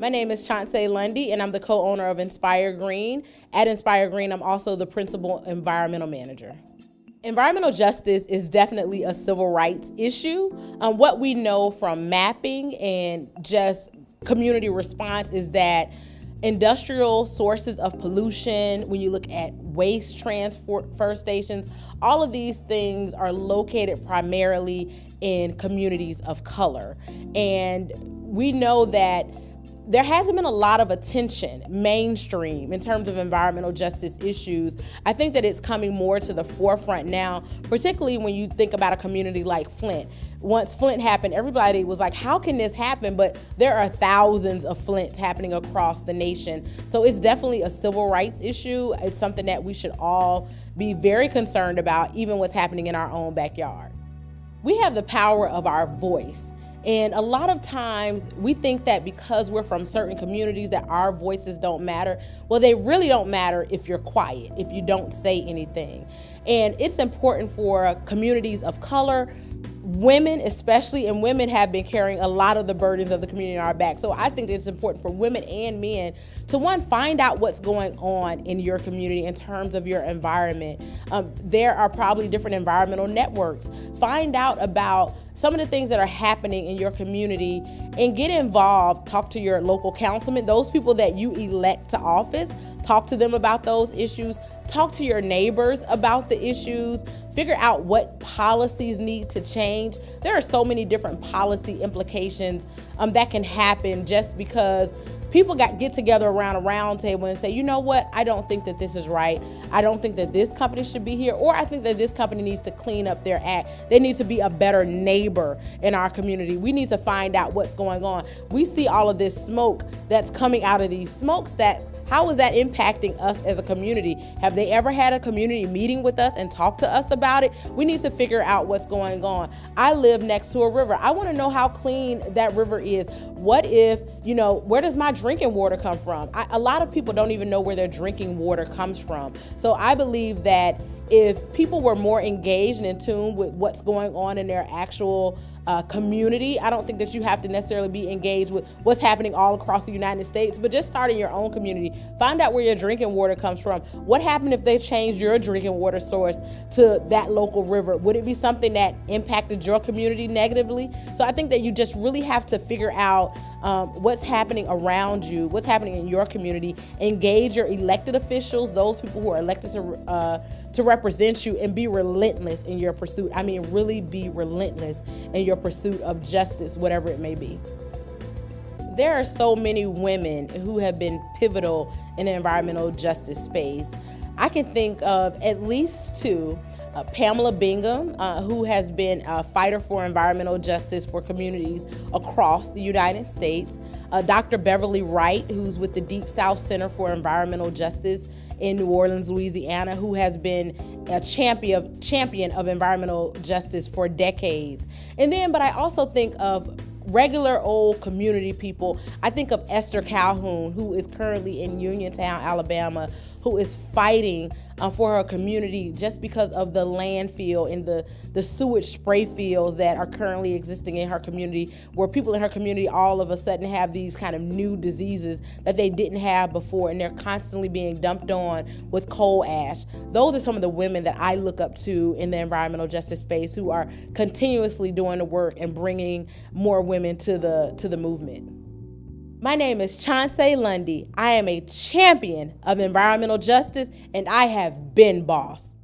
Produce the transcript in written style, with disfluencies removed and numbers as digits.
My name is Chanceé Lundy, and I'm the co-owner of Nspiregreen. At Nspiregreen, I'm also the principal environmental manager. Environmental justice is definitely a civil rights issue. What we know from mapping and just community response is that industrial sources of pollution, when you look at waste transfer stations, all of these things are located primarily in communities of color. And we know that there hasn't been a lot of attention mainstream in terms of environmental justice issues. I think that it's coming more to the forefront now, particularly when you think about a community like Flint. Once Flint happened, everybody was like, how can this happen? But there are thousands of Flints happening across the nation. So it's definitely a civil rights issue. It's something that we should all be very concerned about, even what's happening in our own backyard. We have the power of our voice. And a lot of times we think that because we're from certain communities that our voices don't matter. Well, they really don't matter if you're quiet, if you don't say anything. And it's important for communities of color, women especially, and women have been carrying a lot of the burdens of the community on our back. So I think it's important for women and men to, one, find out what's going on in your community in terms of your environment. There are probably different environmental networks. Find out about some of the things that are happening in your community and get involved. Talk to your local councilman, those people that you elect to office. Talk to them about those issues. Talk to your neighbors about the issues. Figure out what policies need to change. There are so many different policy implications that can happen just because people get together around a round table and say, you know what, I don't think that this is right. I don't think that this company should be here, or I think that this company needs to clean up their act. They need to be a better neighbor in our community. We need to find out what's going on. We see all of this smoke that's coming out of these smokestacks. How is that impacting us as a community? Have they ever had a community meeting with us and talk to us about it? We need to figure out what's going on. I live next to a river. I want to know how clean that river is. What if, where does my drinking water come from? A lot of people don't even know where their drinking water comes from. So I believe that if people were more engaged and in tune with what's going on in their actual community, I don't think that you have to necessarily be engaged with what's happening all across the United States, but just start in your own community. Find out where your drinking water comes from. What happened if they changed your drinking water source to that local river? Would it be something that impacted your community negatively? So I think that you just really have to figure out what's happening around you, what's happening in your community. Engage your elected officials, those people who are elected to represent you, and be relentless in your pursuit. I mean, really be relentless in your pursuit of justice, whatever it may be. There are so many women who have been pivotal in the environmental justice space. I can think of at least two. Pamela Bingham, who has been a fighter for environmental justice for communities across the United States. Dr. Beverly Wright, who's with the Deep South Center for Environmental Justice in New Orleans, Louisiana, who has been a champion of environmental justice for decades. But I also think of regular old community people. I think of Esther Calhoun, who is currently in Uniontown, Alabama, who is fighting for her community just because of the landfill and the sewage spray fields that are currently existing in her community, where people in her community all of a sudden have these kind of new diseases that they didn't have before, and they're constantly being dumped on with coal ash. Those are some of the women that I look up to in the environmental justice space who are continuously doing the work and bringing more women to the movement. My name is Chanceé Lundy. I am a champion of environmental justice, and I have been boss.